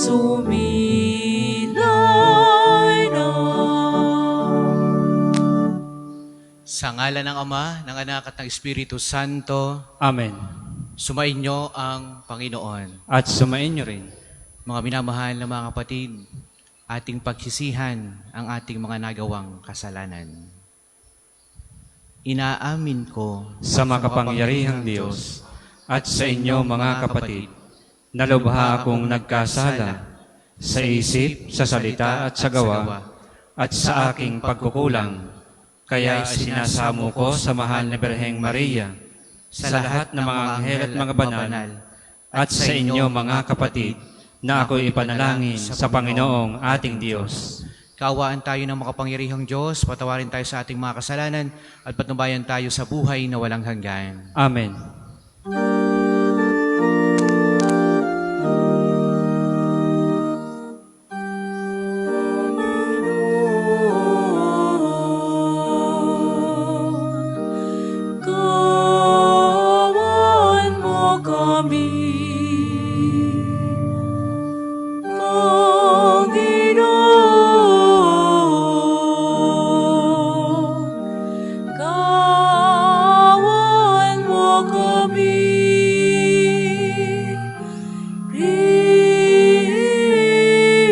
sumilay na. Sa ngalan ng Ama, ng Anak at ng Espiritu Santo, Amen. sumainyo ang Panginoon. At sumainyo rin. Mga minamahal na mga kapatid, ating pagsisihan ang ating mga nagawang kasalanan. Inaamin ko Sa makapangyarihang Diyos at sa inyo mga kapatid, na lubha akong nagkasala sa isip, sa salita at sa gawa, at sa aking pagkukulang. Kaya sinasamo ko sa mahal na Birheng Maria, sa lahat ng mga anghel at mga banal, at sa inyo mga kapatid, na ako'y ipanalangin sa Panginoong ating Diyos. Kaawaan tayo ng makapangyarihang Diyos, patawarin tayo sa ating mga kasalanan, at patnubayan tayo sa buhay na walang hanggan. Amen. Kawan mo kami, Panginoon. Kawan mo kami,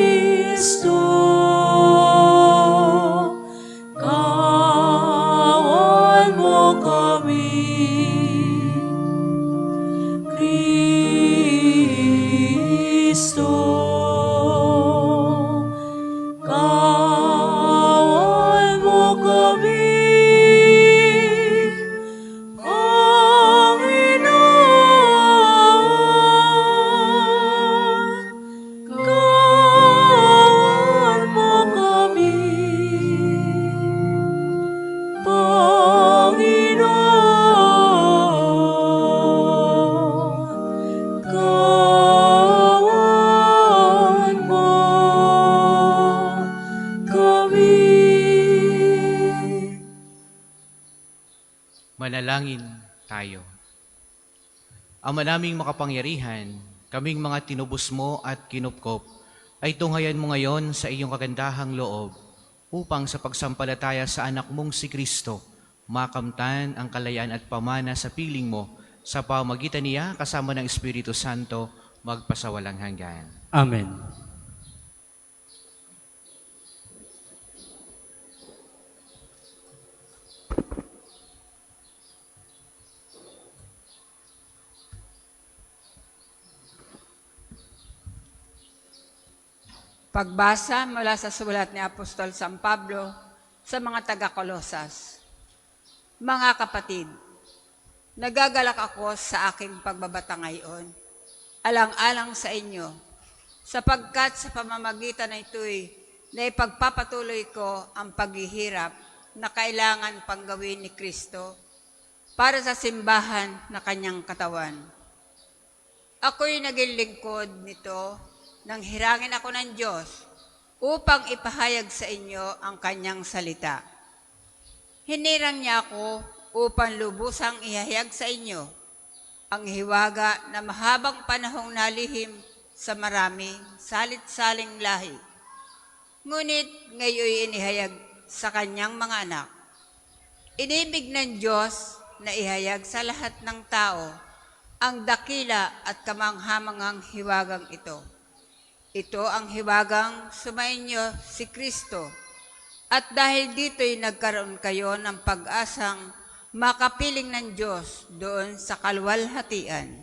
Kristo. Kawan mo kami, Kristo. Kawan mo kami, Panginoon. Kawan mo kami, Panginoon. Kawan mo kami. Manalangin tayo. Ama naming makapangyarihan, kaming mga tinubos mo at kinupkop, ay tunghayan mo ngayon sa iyong kagandahang loob, upang sa pagsampalataya sa anak mong si Kristo, makamtan ang kalayaan at pamana sa piling mo, sa pamagitan niya kasama ng Espiritu Santo, magpasawalang hanggan. Amen. Pagbasa mula sa sulat ni Apostol San Pablo sa mga taga-Kolosas. Mga kapatid, nagagalak ako sa aking pagbabata ngayon, alang-alang sa inyo, sapagkat sa pamamagitan na ito'y naipagpapatuloy ko ang paghihirap na kailangan pang gawin ni Kristo para sa simbahan na kanyang katawan. Ako'y naging lingkod nito nang hirangin ako ng Diyos upang ipahayag sa inyo ang kanyang salita. Hinirang niya ako upang lubusang ihayag sa inyo ang hiwaga na mahabang panahong nalihim sa maraming salit-saling lahi. Ngunit ngayon inihayag sa kanyang mga anak. Inibig ng Diyos na ihayag sa lahat ng tao ang dakila at kamanghamanghang hiwagang ito. Ito ang hiwagang sumainyo si Kristo, at dahil dito'y nagkaroon kayo ng pag-asang makapiling ng Diyos doon sa kaluwalhatian.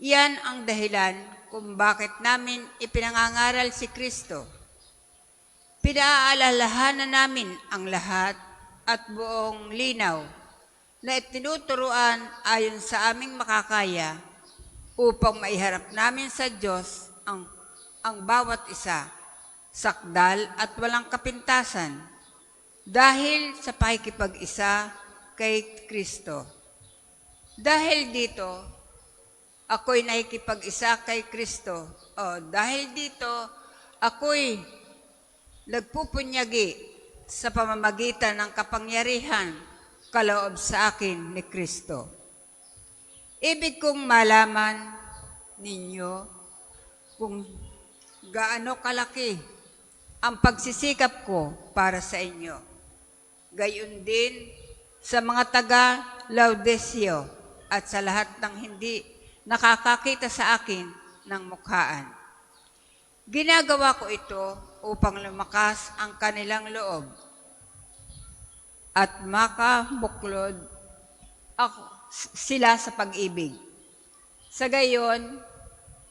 Iyan ang dahilan kung bakit namin ipinangangaral si Kristo. Pinaalalahanan namin ang lahat at buong linaw na itinuturuan ayon sa aming makakaya upang maiharap namin sa Diyos ang bawat isa, sakdal at walang kapintasan, dahil sa pakikipag-isa kay Kristo. Dahil dito, ako'y nakikipag-isa kay Kristo. Dahil dito, ako'y nagpupunyagi sa pamamagitan ng kapangyarihan kaloob sa akin ni Kristo. Ibig kong malaman ninyo kung gaano kalaki ang pagsisikap ko para sa inyo. Gayon din sa mga taga Laodicea at sa lahat ng hindi nakakakita sa akin ng mukhaan. Ginagawa ko ito upang lumakas ang kanilang loob at makabuklod sila sa pag-ibig. Sa gayon,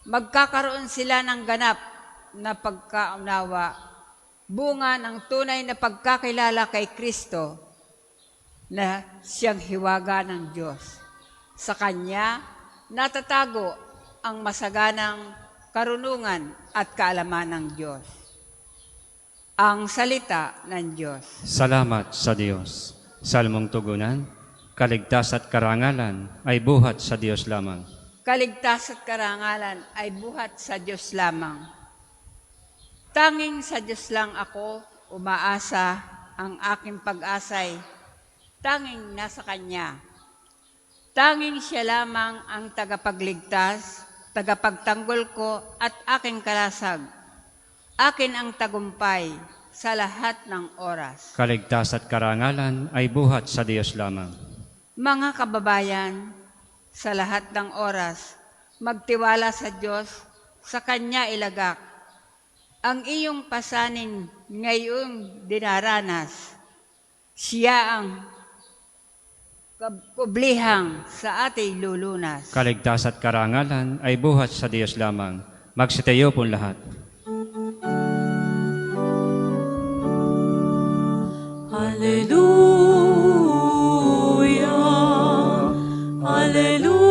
magkakaroon sila ng ganap na pagkaunawa, bunga ng tunay na pagkakilala kay Kristo na siyang hiwaga ng Diyos. Sa Kanya, natatago ang masaganang karunungan at kaalaman ng Diyos. Ang salita ng Diyos. Salamat sa Diyos. Salmong tugunan, kaligtas at karangalan ay buhat sa Diyos lamang. Kaligtas at karangalan ay buhat sa Diyos lamang. Tanging sa Diyos lang ako umaasa, ang aking pag-asay, tanging nasa Kanya. Tanging Siya lamang ang tagapagligtas, tagapagtanggol ko at aking kalasag. Akin ang tagumpay sa lahat ng oras. Kaligtas at karangalan ay buhat sa Diyos lamang. Mga kababayan, sa lahat ng oras, magtiwala sa Diyos, sa Kanya ilagak. Ang iyong pasanin ngayong dinaranas, Siya ang kublihang sa ating lulunas. Kaligtas at karangalan ay buhat sa Diyos lamang. Magsitayo po lahat. Hallelujah, Hallelujah,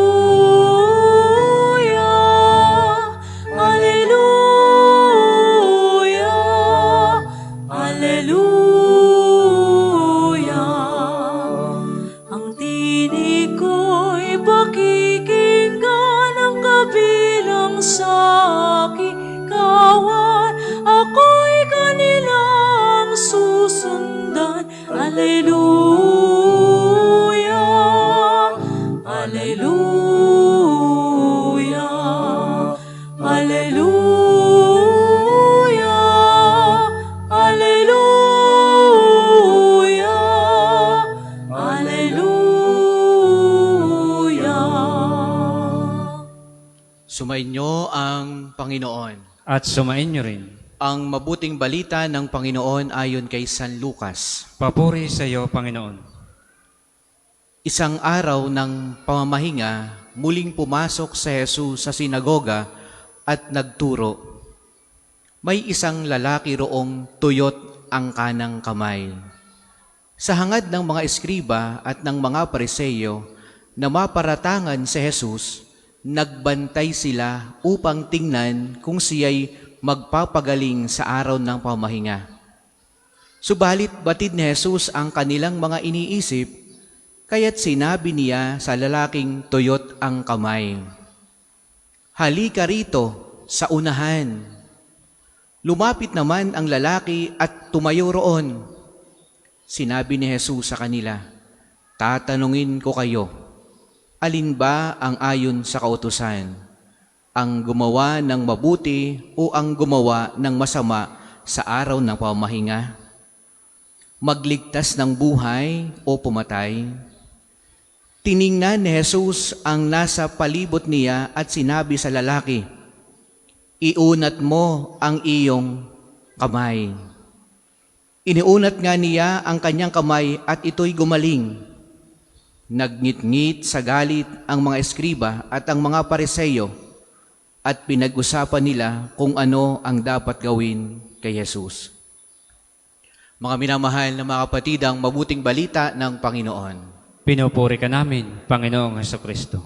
Hallelujah, Hallelujah. Ang tinig ko'y pakikinggan ang kabilang sa aking kawan. Ako'y kanilang susundan. Hallelujah, Hallelujah, Hallelujah, Hallelujah, Hallelujah. Sumainyo ang Panginoon. At sumainyo rin. Ang mabuting balita ng Panginoon ayon kay San Lucas. Papuri sa iyo, Panginoon. Isang araw ng pamamahinga, muling pumasok si Jesus sa sinagoga at nagturo. May isang lalaki roong tuyot ang kanang kamay. Sa hangad ng mga eskriba at ng mga Pariseo na maparatangan si Jesus, nagbantay sila upang tingnan kung siya'y magpapagaling sa araw ng pamahinga. Subalit batid ni Jesus ang kanilang mga iniisip, kaya't sinabi niya sa lalaking tuyot ang kamay, "Halika rito sa unahan." Lumapit naman ang lalaki at tumayo roon. Sinabi ni Jesus sa kanila, "Tatanungin ko kayo, alin ba ang ayon sa kautusan? Ang gumawa ng mabuti o ang gumawa ng masama sa araw ng pamahinga? Magligtas ng buhay o pumatay?" Tiningnan ni Jesus ang nasa palibot niya at sinabi sa lalaki, "Iunat mo ang iyong kamay." Iniunat nga niya ang kanyang kamay at ito'y gumaling. Nagngit-ngit sa galit ang mga eskriba at ang mga Pariseo at pinag-usapan nila kung ano ang dapat gawin kay Jesus. Mga minamahal na mga kapatid, ang mabuting balita ng Panginoon. Pinupuri ka namin, Panginoong Hesukristo.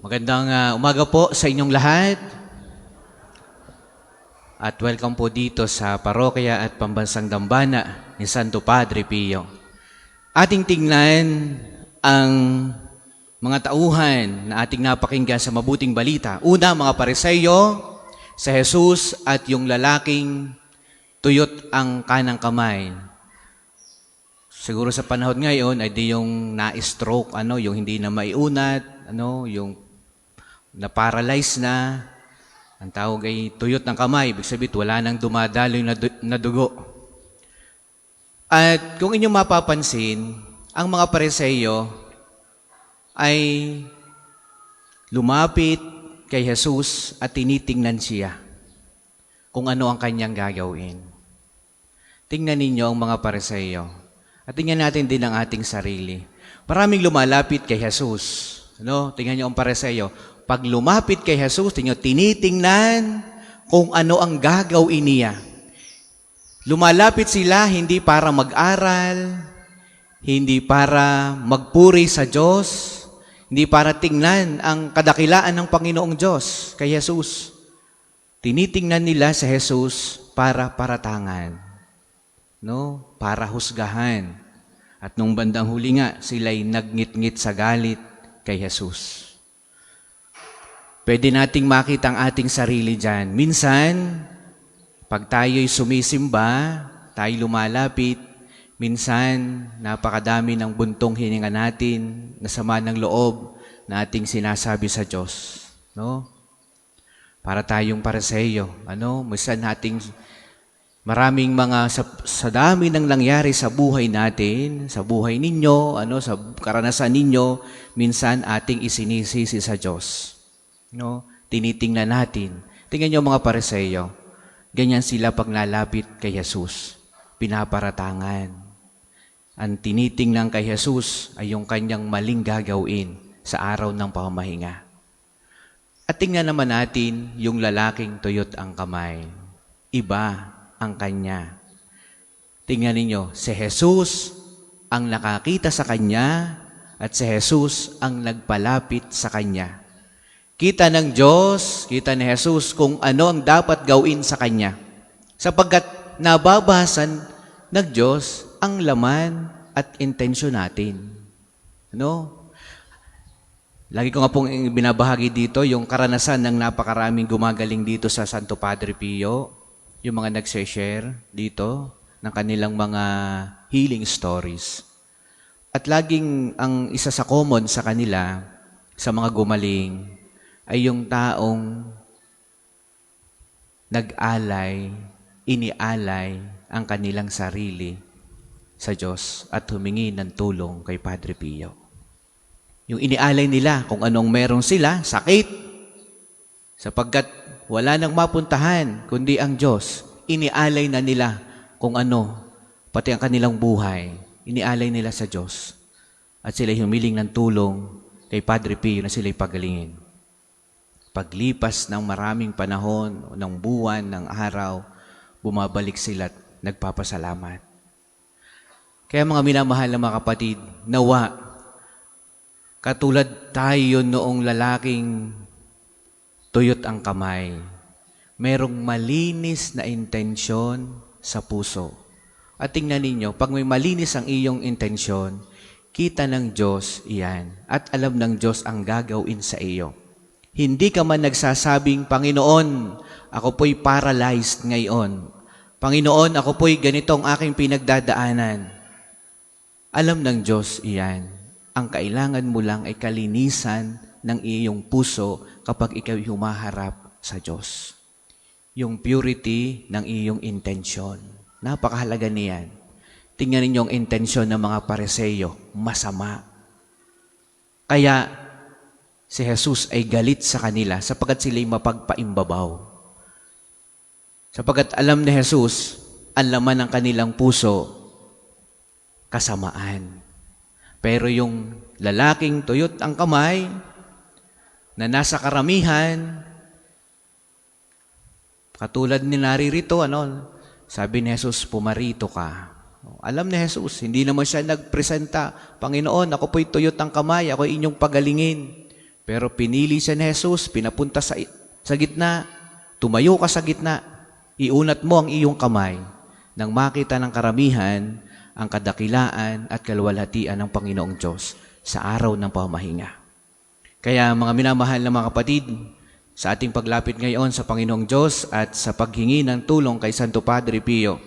Magandang umaga po sa inyong lahat. At welcome po dito sa parokya at pambansang dambana ni Santo Padre Pio. Ating tingnan ang mga tauhan na ating napakinggan sa mabuting balita. Una, mga Pariseo, sa Jesus at yung lalaking tuyot ang kanang kamay. Siguro sa panahon ngayon ay di yung na-stroke, yung hindi na maiunat, yung na-paralyze na. Ang tawag ay tuyot ng kamay, ibig sabihin wala nang dumadaloy na dugo. At kung inyong mapapansin, ang mga Pariseo ay lumapit kay Jesus at tinitingnan siya kung ano ang kanyang gagawin. Tingnan ninyo ang mga Pariseo. At tingnan natin din ang ating sarili. Maraming lumalapit kay Jesus. Tingnan niyo ang Pariseo. Pag lumapit kay Jesus, tinitingnan kung ano ang gagawin niya. Lumalapit sila hindi para mag-aral, hindi para magpuri sa Diyos, hindi para tingnan ang kadakilaan ng Panginoong Diyos kay Jesus. Tinitingnan nila sa Jesus para paratangan, para husgahan. At nung bandang huli nga, sila'y nagngit-ngit sa galit kay Jesus. Pwede nating makita ang ating sarili dyan. Minsan, pag tayo'y sumisimba, tayo lumalapit, minsan, napakadami ng buntong hininga natin, na sama ng loob na ating sinasabi sa Diyos. Para tayong Pariseo. Minsan nating maraming mga, sa dami ng nangyari sa buhay natin, sa buhay ninyo, sa karanasan ninyo, minsan ating isinisisi sa Diyos. Tinitingnan natin. Tingnan nyo mga Pariseo. Ganyan sila pag nalapit kay Jesus. Pinaparatangan. Ang tinitingnan kay Jesus ay yung kanyang maling gagawin sa araw ng pamamahinga. At tingnan naman natin yung lalaking tuyot ang kamay. Iba ang kanya. Tingnan ninyo, si Jesus ang nakakita sa kanya at si Jesus ang nagpalapit sa kanya. Kita ng Diyos, kita ni Jesus kung ano ang dapat gawin sa kanya. Sapagkat nababasan ng Diyos ang laman at intensyon natin. Lagi ko nga pong binabahagi dito yung karanasan ng napakaraming gumagaling dito sa Santo Padre Pio, yung mga nagse-share dito ng kanilang mga healing stories. At laging ang isa sa common sa kanila, sa mga gumaling, ay yung taong nag-alay, inialay ang kanilang sarili sa Diyos at humingi ng tulong kay Padre Pio. Yung inialay nila kung anong meron sila, sakit, sapagkat wala nang mapuntahan kundi ang Diyos. Inialay na nila kung ano, pati ang kanilang buhay, inialay nila sa Diyos. At sila'y humiling ng tulong kay Padre Pio na sila'y pagalingin. Paglipas ng maraming panahon, ng buwan, ng araw, bumabalik sila at nagpapasalamat. Kaya mga minamahal na mga kapatid, nawa, katulad tayo noong lalaking tuyot ang kamay, merong malinis na intensyon sa puso. At tingnan ninyo, pag may malinis ang iyong intensyon, kita ng Diyos iyan at alam ng Diyos ang gagawin sa iyo. Hindi ka man nagsasabing, Panginoon, ako po'y paralyzed ngayon. Panginoon, ako po'y ganitong aking pinagdadaanan. Alam ng Diyos iyan. Ang kailangan mo lang ay kalinisan ng iyong puso kapag ikaw humaharap sa Diyos. Yung purity ng iyong intensyon. Napakahalaga niyan. Tingnan ninyo ang intensyon ng mga Pariseo, masama. Kaya, si Jesus ay galit sa kanila sapagkat sila'y mapagpaimbabaw. Sapagkat alam ni Jesus, ang laman ng kanilang puso, kasamaan. Pero yung lalaking tuyot ang kamay, na nasa karamihan, katulad ni naririto, sabi ni Jesus, pumarito ka. Alam ni Jesus, hindi naman siya nagpresenta, Panginoon, ako po'y tuyot ang kamay, ako inyong pagalingin. Pero pinili siya ni Jesus, pinapunta sa gitna, tumayo ka sa gitna, iunat mo ang iyong kamay nang makita ng karamihan ang kadakilaan at kaluwalhatian ng Panginoong Diyos sa araw ng pamamahinga. Kaya mga minamahal na mga kapatid, sa ating paglapit ngayon sa Panginoong Diyos at sa paghingi ng tulong kay Santo Padre Pio,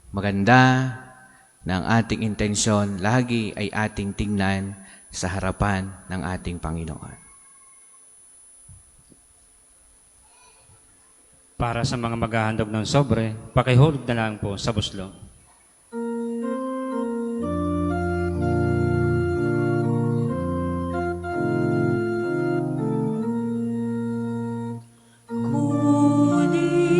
maganda na ang ating intensyon lagi ay ating tingnan sa harapan ng ating Panginoon. Para sa mga maghahandog ng sobre, pakihulog na lang po sa buslo. Kunin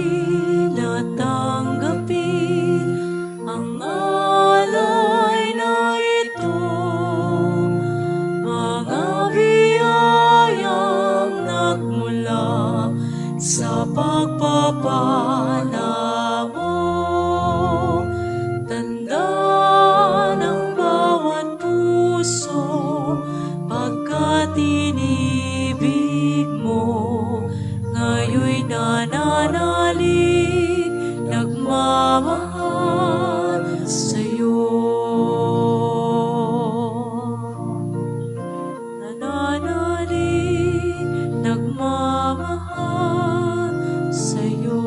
at tanggapin ang alay na ito, mga biyayang nagmula sa pagpapala mo. Tanda ng bawat puso pagkat inibig mo. Ngayon'y nananalig, nagmamahal sa'yo. Nananalig, nagmamahal sa'yo.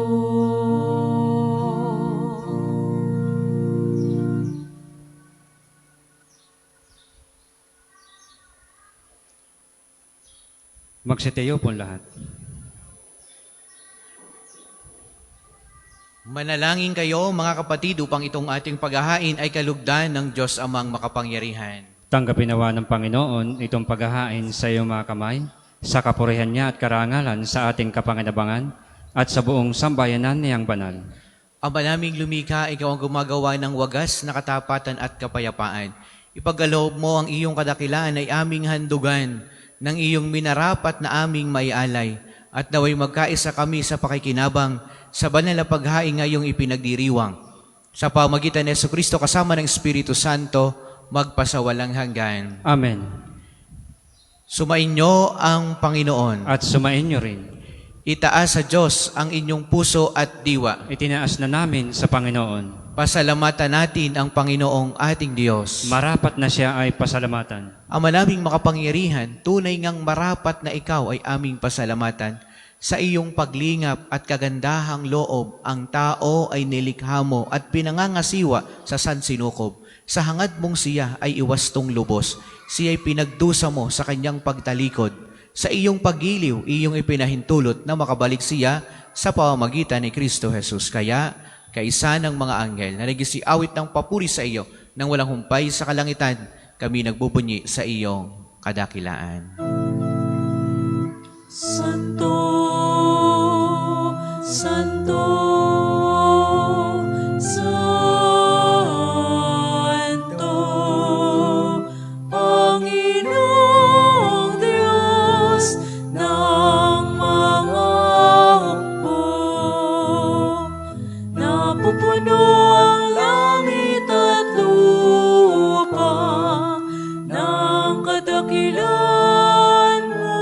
Magsitayo po lahat. Manalangin kayo mga kapatid upang itong ating paghahain ay kalugdan ng Diyos Amang makapangyarihan. Tanggapin nawa ng Panginoon itong paghahain sa iyong mga kamay, sa kapurihan niya at karangalan sa ating kapanganabangan at sa buong sambayanan niyang banal. Ama naming lumikha, ikaw ang gumagawa ng wagas na katapatan at kapayapaan. Ipagkaloob mo ang iyong kadakilaan ay aming handugan ng iyong minarapat na aming maialay at naway magkaisa kami sa pakikinabang sa banal na paghain ngayong ipinagdiriwang. Sa pamagitan ni Jesucristo kasama ng Espiritu Santo, magpasawalang hanggan. Amen. Sumainyo ang Panginoon. At sumain niyo rin. Itaas sa Diyos ang inyong puso at diwa. Itinaas na namin sa Panginoon. Pasalamatan natin ang Panginoong ating Diyos. Marapat na siya ay pasalamatan. Ama naming makapangyarihan, tunay ngang marapat na ikaw ay aming pasalamatan. Sa iyong paglingap at kagandahang loob, ang tao ay nilikha mo at pinangangasiwa sa sansinukob. Sa hangad mong siya ay iwastong lubos. Siya ay pinagdusa mo sa kanyang pagtalikod. Sa iyong paggiliw, iyong ipinahintulot na makabalik siya sa pamamagitan ni Kristo Jesus. Kaya, kaisa ng mga anghel na nagsiawit ng papuri sa iyo nang walang humpay sa kalangitan, kami nagbubunyi sa iyong kadakilaan. Santo, Santo, Santo, Panginoong Diyos ng mga hukbo. Napupuno ang langit at lupa ng kadakilaan mo.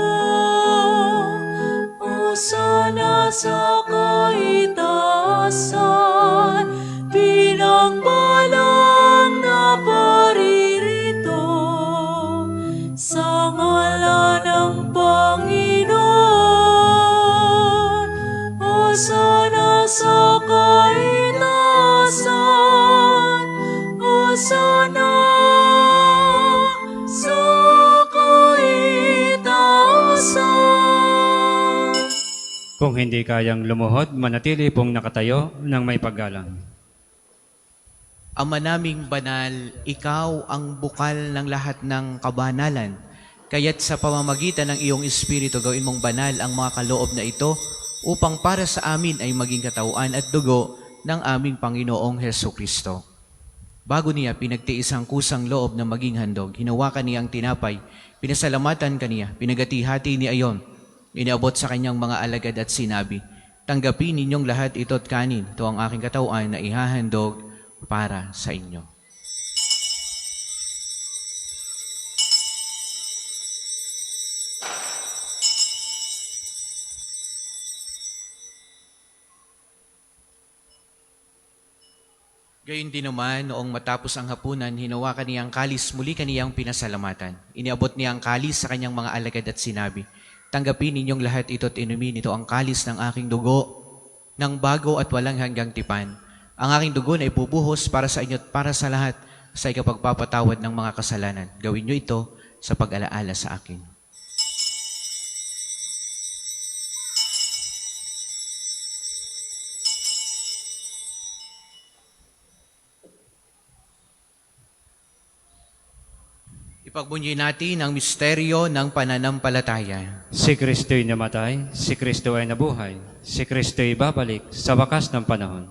Hosana sa kaitaasan, pinagpalang na paririto sa ngalan ng Panginoon. Hosana sa kaitaasan, Hosana sa kaitaasan. Kung hindi kayang lumuhod, manatili pong nakatayo ng may paggalang. Ama naming banal, ikaw ang bukal ng lahat ng kabanalan. Kaya't sa pamamagitan ng iyong Espiritu, gawin mong banal ang mga kaloob na ito upang para sa amin ay maging katawan at dugo ng aming Panginoong Hesukristo. Bago niya pinagtiis ang kusang loob na maging handog, hinawakan niya ang tinapay, pinasalamatan kaniya, pinagati-hati ni ayon, inaabot sa kanyang mga alagad at sinabi, tanggapin ninyong lahat ito at kanin, ito ang aking katawan na ihahandog para sa inyo. Gayon din naman, noong matapos ang hapunan, hinawakan niya ang kalis, muli kaniyang pinasalamatan. Iniabot niya ang kalis sa kanyang mga alagad at sinabi, tanggapin ninyong lahat ito at inumin, ito ang kalis ng aking dugo, ng bago at walang hanggang tipan. Ang aking dugo na ibubuhos para sa inyo at para sa lahat sa ikapagpapatawad ng mga kasalanan. Gawin niyo ito sa pag-alaala sa akin. Ipagbunyi natin ang misteryo ng pananampalataya. Si Kristo'y namatay, si Kristo ay nabuhay, si Kristo'y babalik sa wakas ng panahon.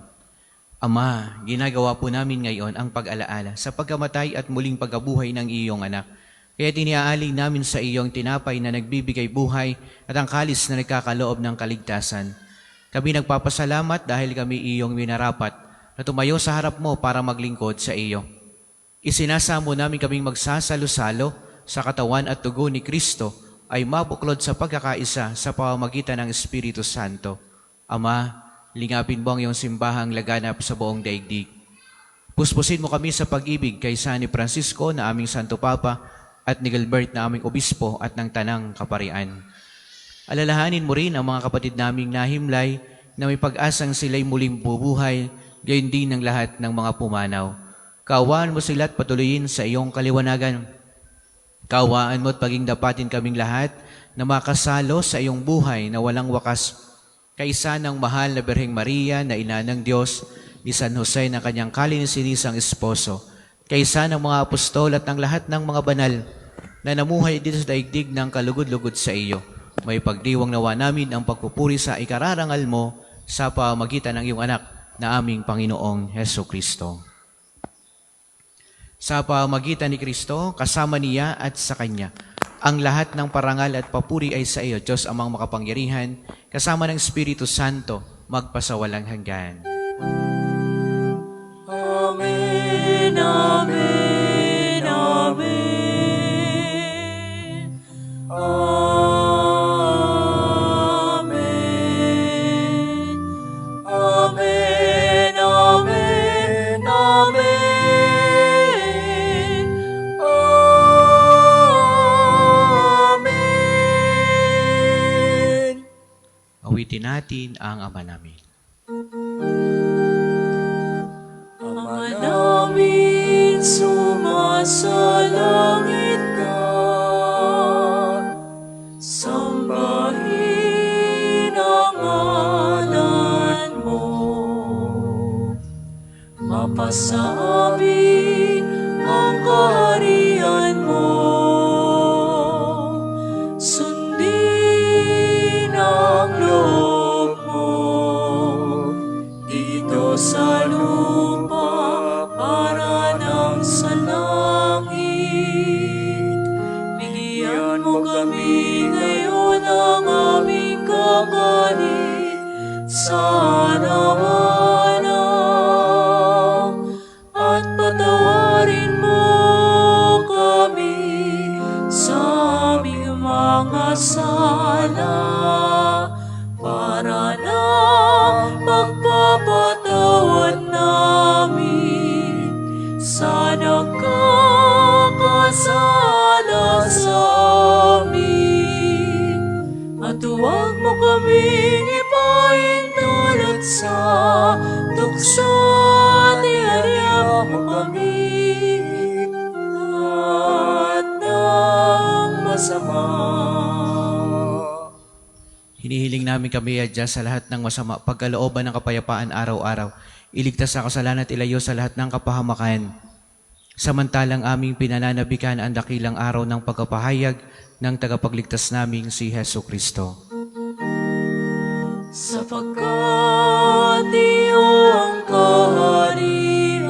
Ama, ginagawa po namin ngayon ang pag-alaala sa pagkamatay at muling pagkabuhay ng iyong anak. Kaya tiniaalay namin sa iyong tinapay na nagbibigay buhay at ang kalis na nagkakaloob ng kaligtasan. Kami nagpapasalamat dahil kami iyong minarapat na tumayo sa harap mo para maglingkod sa iyo. Isinasamo namin kaming magsasalo-salo sa katawan at dugo ni Kristo ay mabuklod sa pagkakaisa sa pamamagitan ng Espiritu Santo. Ama, lingapin mo ang iyong simbahang laganap sa buong daigdig. Puspusin mo kami sa pag-ibig kay San Francisco na aming Santo Papa at ni Gilbert na aming Obispo at ng Tanang Kaparian. Alalahanin mo rin ang mga kapatid naming nahimlay na may pag-asang sila'y muling bubuhay, gayon din ng lahat ng mga pumanaw. Kaawaan mo sila at patuloyin sa iyong kaliwanagan. Kaawaan mo at paging dapatin kaming lahat na makasalo sa iyong buhay na walang wakas. Kaisa ng mahal na Birheng Maria na ina ng Diyos, ni San Jose na kanyang kalininisang esposo, kaisa ng mga apostol at ng lahat ng mga banal na namuhay dito sa daigdig ng kalugod-lugod sa iyo. May pagdiwang nawa namin ang pagpupuri sa ikararangal mo sa pamamagitan ng iyong anak na aming Panginoong Heso Kristo. Sa pamamagitan ni Kristo, kasama niya at sa Kanya, ang lahat ng parangal at papuri ay sa iyo, Diyos amang makapangyarihan, kasama ng Espiritu Santo, magpasawalang hanggan. Amen, amen, amen. Amen. Amen, amen, amen. Amen. Awitin natin ang Ama namin. Ama namin, sumasalangit ka. Sambahin ang ngalan mo. Mapasabi ang kaharian mo. Sundin ang loob mo dito sa lupa para nang sa langit. Bigyan mo kami ngayon ng aming kakanin sa araw-araw at patawarin mo kami sa aming mga sala para ng pagpapatawad namin sa nagkakasala sa amin. At huwag mo kaming ipahintulot sa tukso at iharya mo kami at ng masama. Hinihiling namin kami adya sa lahat ng masama, pagkalooban ng kapayapaan araw-araw. Iligtas sa kasalanan at ilayo sa lahat ng kapahamakan. Samantalang aming pinananabikan ang dakilang araw ng pagkapahayag ng tagapagligtas naming si Heso Kristo. Sapagkat iyong kaharian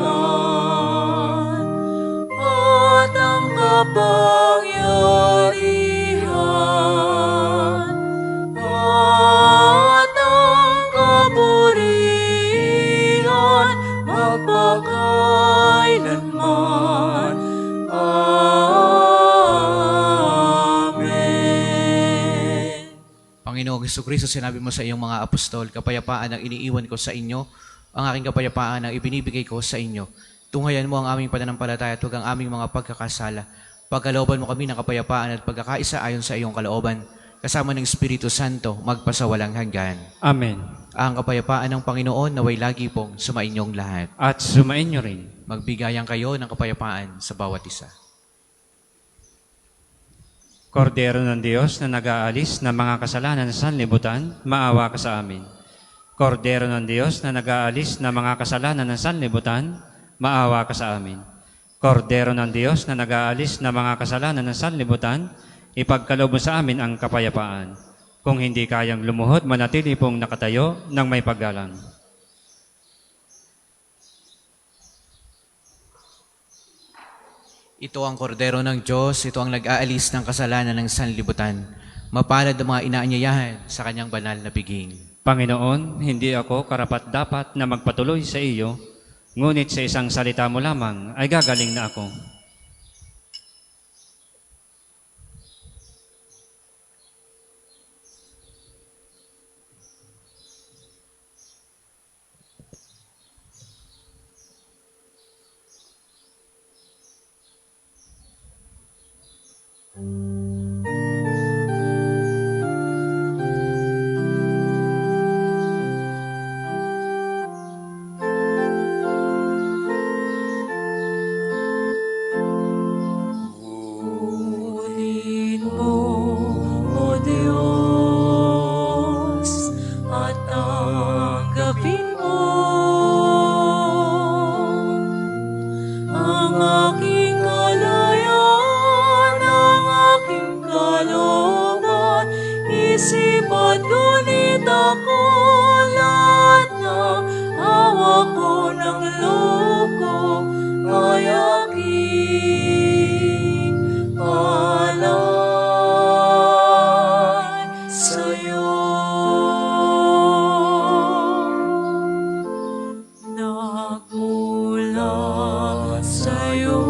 at ang kapangyarihan at ang kapurihan magpakailanman. Amen. Panginoong Jesucristo, sinabi mo sa iyong mga apostol, kapayapaan ang iniiwan ko sa inyo, ang aking kapayapaan ang ibinibigay ko sa inyo. Tunghayan mo ang aming pananampalataya at huwag ang aming mga pagkakasala. Pagkalooban mo kami ng kapayapaan at pagkakaisa ayon sa iyong kalooban, kasama ng Espiritu Santo, magpasawalang hanggan. Amen. Ang kapayapaan ng Panginoon naway lagi pong sumainyong lahat. At sumain nyo rin. Magbigayan kayo ng kapayapaan sa bawat isa. Kordero ng Diyos na nag-aalis ng mga kasalanan sa sanlibutan, maawa ka sa amin. Kordero ng Diyos na nag-aalis ng mga kasalanan ng sanlibutan, maawa ka sa amin. Kordero ng Diyos na nag-aalis na mga kasalanan ng sanlibutan, ipagkaloob mo sa amin ang kapayapaan. Kung hindi kayang lumuhod, manatili pong nakatayo ng may paggalang. Ito ang kordero ng Diyos, ito ang nag-aalis ng kasalanan ng sanlibutan. Mapalad ang mga inaanyayahan sa kanyang banal na piging. Panginoon, hindi ako karapat-dapat na magpatuloy sa iyo, ngunit sa isang salita mo lamang ay gagaling na ako. Kunin mo, O Diyos, at tanggapin mo ang aking kalayaan, ang aking kalooban, isip at ngunit ako lahat ng hawak ko ng loob ko ay aking alay sa'yo. Nagmula sa'yo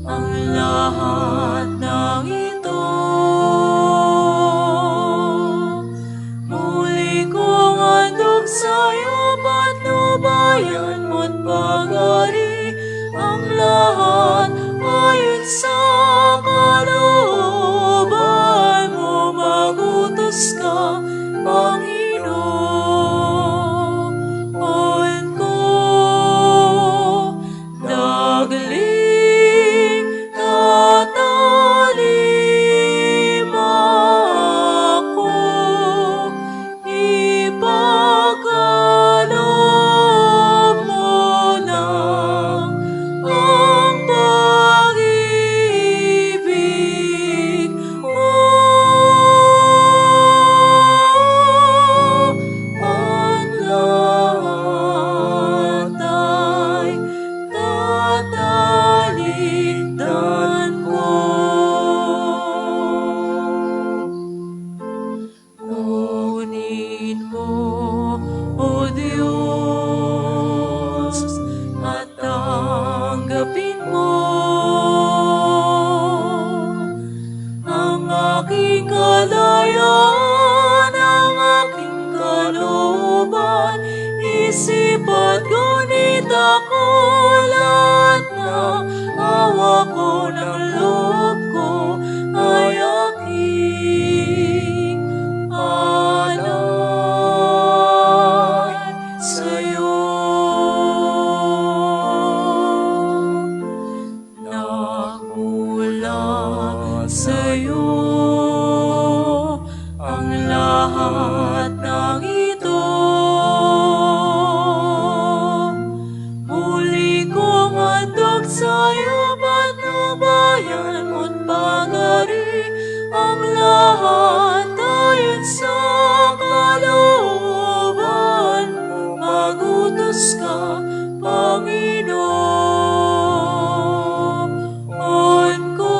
ang lahat ng ito. Muli kong handog sa'yo, patnubayan mo't pag-ari ang lahat ayon sa kalooban mo. Magutos ka, Panginoon ko. Dagling tatalima ako, ipagkaloob mo lang ang pag-ibig mo. Ang lahat ay tatalikdan ko. Kunin mo, O Diyos, at tanggapin mo ang aking kalayaan, ang aking kalooban, isip at ngunit ako lahat ng hawak ko ng loob ko ay aking alay sa'yo. Nagmula sa'yo ang lahat ng ito. Muli kong handog sa'yo, patnubayan mo't pag-ari ang lahat ayon sa kalooban mo. Magutos ka, Panginoon ko.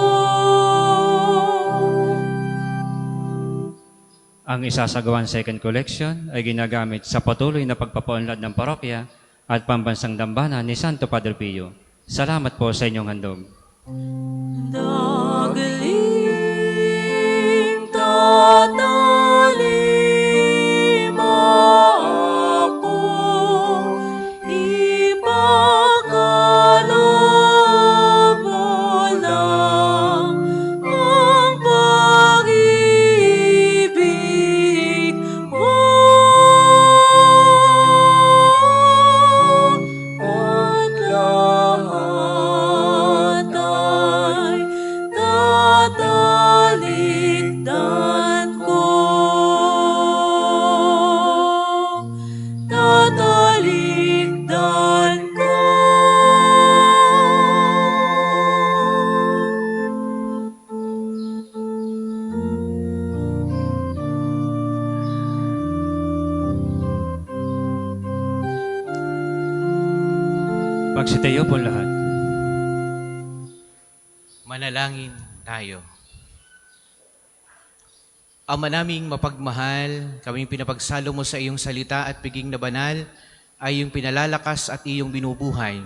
Ang isasagawang second collection ay ginagamit sa patuloy na pagpapaunlad ng parokya at pambansang dambana ni Santo Padre Pio. Salamat po sa inyong handog. Dagling tatalima ako, ipagkaloob mo lang ang pag-ibig mo. Ang lahat ay tatalikdan ko. Magsitayo po lahat. Manalangin tayo. Ama naming mapagmahal, kaming pinapagsalo mo sa iyong salita at piging na banal, ay iyong pinalalakas at iyong binubuhay.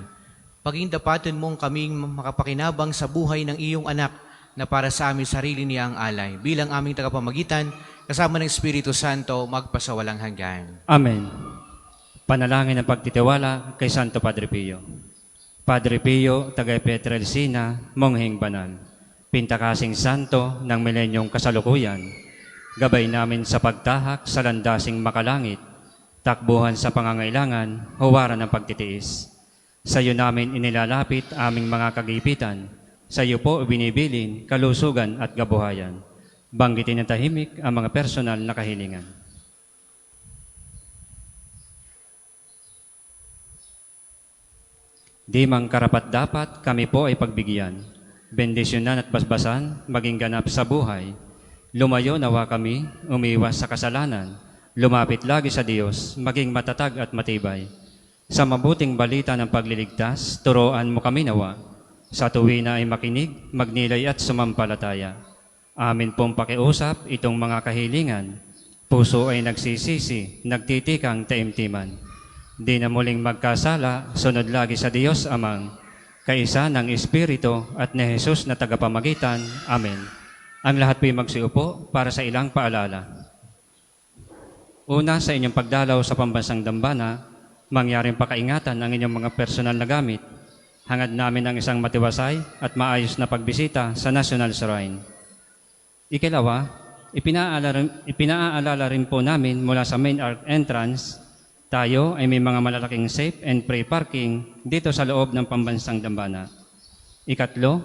Paging dapatin mong kaming makapakinabang sa buhay ng iyong anak na para sa aming sarili niya ang alay. Bilang aming tagapamagitan, kasama ng Espiritu Santo, magpasawalang hanggan. Amen. Panalangin ng pagtitiwala kay Santo Padre Pio. Padre Pio, taga Pietrelcina, Mongheng Banal, Pintakasing Santo ng milenyong kasalukuyan, gabay namin sa pagtahak sa landasing makalangit, takbuhan sa pangangailangan, huwaran ng pagtitiis. Sa iyo namin inilalapit aming mga kagipitan, sa iyo po binibilin, kalusugan at kabuhayan. Banggitin ng tahimik ang mga personal na kahilingan. Di mang karapat-dapat kami po ay pagbigyan, bendisyonan at basbasan, maging ganap sa buhay. Lumayo nawa kami, umiwas sa kasalanan, lumapit lagi sa Diyos, maging matatag at matibay. Sa mabuting balita ng pagliligtas, turuan mo kami nawa. Sa tuwina ay makinig, magnilay at sumampalataya. Amin pong pakiusap itong mga kahilingan. Puso ay nagsisisi, nagtitikang taimtiman. Di na muling magkasala, sunod lagi sa Diyos Amang, kaisa ng Espiritu at ni Jesus na tagapamagitan. Amen. Ang lahat po'y magsiupo para sa ilang paalala. Una, sa inyong pagdalaw sa pambansang dambana, mangyaring pakaingatan ang inyong mga personal na gamit. Hangad namin ang isang matiwasay at maayos na pagbisita sa National Shrine. Ikalawa, ipinaalala rin po namin mula sa main entrance, tayo ay may mga malalaking safe and free parking dito sa loob ng pambansang dambana. Ikatlo,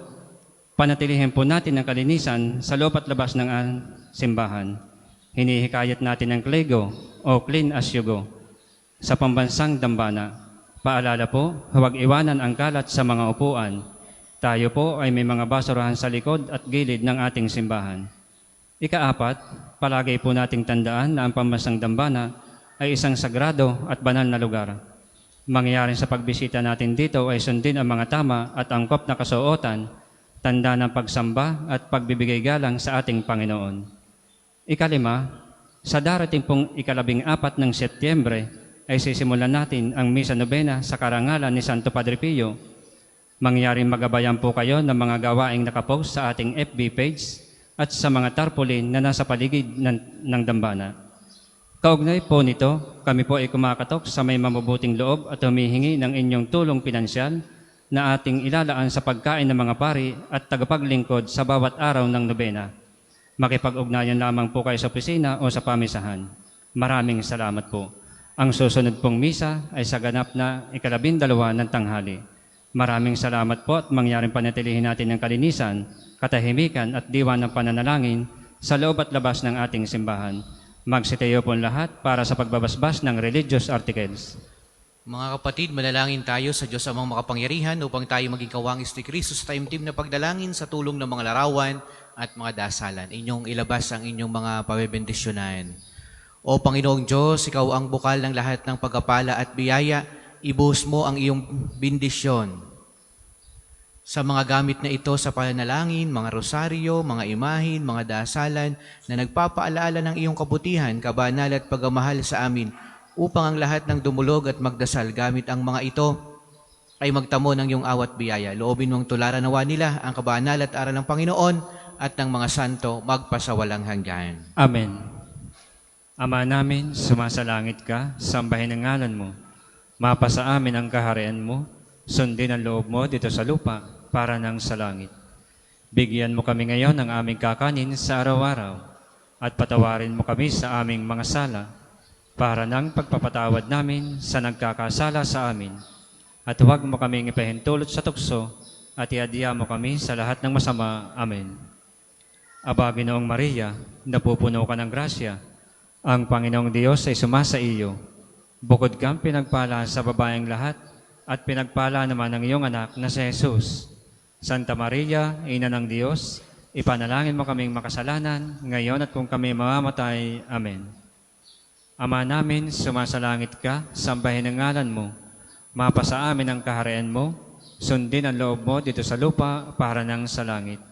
panatilihin po natin ang kalinisan sa loob at labas ng simbahan. Hinihikayat natin ang klego o clean as you go sa pambansang dambana. Paalala po, huwag iwanan ang kalat sa mga upuan. Tayo po ay may mga basurahan sa likod at gilid ng ating simbahan. Ikaapat, palagi po nating tandaan na ang pambansang dambana ay isang sagrado at banal na lugar. Mangyayari sa pagbisita natin dito ay sundin ang mga tama at angkop na kasuotan, tanda ng pagsamba at pagbibigay galang sa ating Panginoon. Ikalima, sa darating pong 14 ng Setyembre ay sisimulan natin ang Misa Nobena sa karangalan ni Santo Padre Pio. Mangyaring magabayan po kayo ng mga gawaing nakapost sa ating FB page at sa mga tarpaulin na nasa paligid ng dambana. Kaugnay po nito, kami po ay kumakatok sa may mabubuting loob at humihingi ng inyong tulong pinansyal na ating ilalaan sa pagkain ng mga pari at tagapaglingkod sa bawat araw ng nobena. Makipag-ugnayan lamang po kayo sa opisina o sa pamisahan. Maraming salamat po. Ang susunod pong misa ay sa ganap na 12 ng tanghali. Maraming salamat po at mangyaring panatilihin natin ang kalinisan, katahimikan at diwa ng pananalangin sa loob at labas ng ating simbahan. Magsitayo po lahat para sa pagbabasbas ng religious articles. Mga kapatid, manalangin tayo sa Diyos Amang makapangyarihan upang tayo maging kawangis ni Kristo sa taimtim na pagdalangin sa tulong ng mga larawan at mga dasalan. Inyong ilabas ang inyong mga pabebendisyonan. O Panginoong Diyos, Ikaw ang bukal ng lahat ng pagkapala at biyaya, ibuhos mo ang iyong bendisyon sa mga gamit na ito sa pananalangin, mga rosaryo, mga imahin, mga dasalan na nagpapaalaala ng iyong kabutihan, kabanal at pagmamahal sa amin upang ang lahat ng dumulog at magdasal gamit ang mga ito ay magtamo ng iyong awat biyaya. Loobin mong tularan nawa nila ang kabanal at aral ng Panginoon at ng mga santo magpasawalang hanggan. Amen. Ama namin, sumasalangit ka, sambahin ang ngalan mo. Mapasa amin ang kaharian mo, sundin ang loob mo dito sa lupa para nang sa langit. Bigyan mo kami ngayon ng aming kakanin sa araw-araw at patawarin mo kami sa aming mga sala para nang pagpapatawad namin sa nagkakasala sa amin. At huwag mo kaming ipahintulot sa tukso at iadya mo kami sa lahat ng masama. Amen. Aba, Ginoong Maria, napupuno ka ng grasya. Ang Panginoong Diyos ay sumasa iyo. Bukod kang pinagpala sa babaeng lahat at pinagpala naman ng iyong anak na si Jesus. Santa Maria, Ina ng Diyos, ipanalangin mo kaming makasalanan, ngayon at kung kami mamamatay. Amen. Ama namin, sumasalangit ka, sambahin ang ngalan mo. Mapasa amin ang kaharian mo, sundin ang loob mo dito sa lupa para nang sa langit.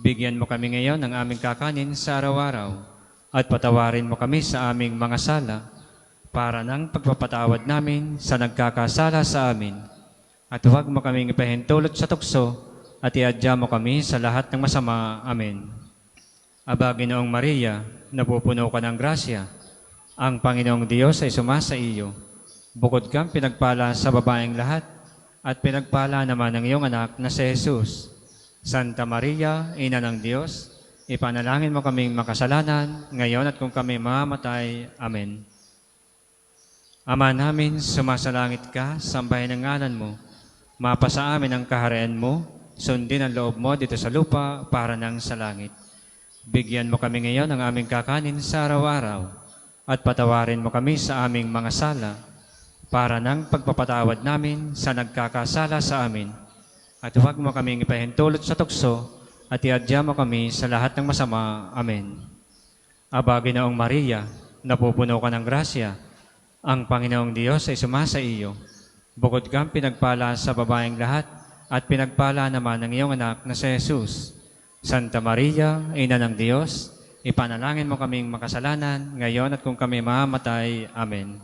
Bigyan mo kami ngayon ng aming kakanin sa araw-araw at patawarin mo kami sa aming mga sala para nang pagpapatawad namin sa nagkakasala sa amin. At huwag mo kaming ipahintulot sa tukso at iadya mo kami sa lahat ng masama. Amen. Aba, Ginoong Maria, napupuno ka ng grasya. Ang Panginoong Diyos ay sumasa iyo. Bukod kang pinagpala sa babaeng lahat at pinagpala naman ng iyong anak na si Jesus. Santa Maria, Ina ng Diyos, ipanalangin mo kaming makasalanan, ngayon at kung kami mamamatay. Amen. Ama namin, sumasalangit ka, sambahin ang ngalan mo. Mapasa amin ang kaharian mo, sundin ang loob mo dito sa lupa para nang sa langit. Bigyan mo kami ngayon ng aming kakanin sa araw-araw at patawarin mo kami sa aming mga sala para nang pagpapatawad namin sa nagkakasala sa amin. At huwag mo kaming ipahintulot sa tukso at iadya mo kami sa lahat ng masama. Amen. Aba, Ginoong Maria, napupuno ka ng grasya. Ang Panginoong Diyos ay sumasa iyo. Bukod kang pinagpala sa babaeng lahat at pinagpala naman ng iyong anak na si Jesus. Santa Maria, Ina ng Diyos, ipanalangin mo kaming makasalanan, ngayon at kung kami mamamatay. Amen.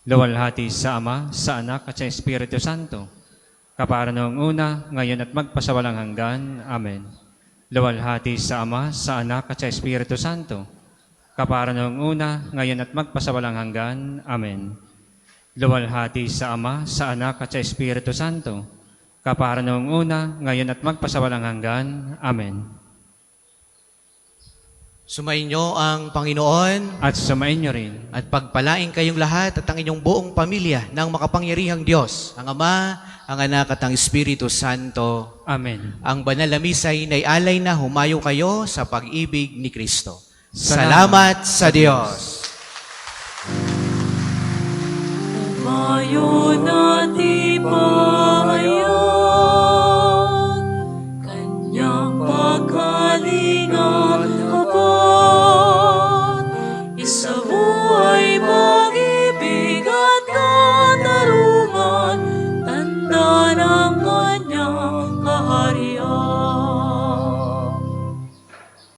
Luwalhati sa Ama, sa Anak at sa Espiritu Santo, kapara noong una, ngayon at magpasawalang hanggan. Amen. Luwalhati sa Ama, sa Anak at sa Espiritu Santo, kapara noong una, ngayon at magpasawalang hanggan. Amen. Luwalhati sa Ama, sa Anak at sa Espiritu Santo, kapara noong una, ngayon at magpasawalang hanggan. Amen. Sumainyo ang Panginoon At sumainyo rin. at pagpalain kayong lahat at ang inyong buong pamilya ng makapangyarihang Diyos, ang Ama, ang Anak at ang Espiritu Santo. Amen. Ang banal na misa ay naialay na humayo kayo sa pag-ibig ni Kristo. Salamat Salamat sa Diyos. Mayo na tipa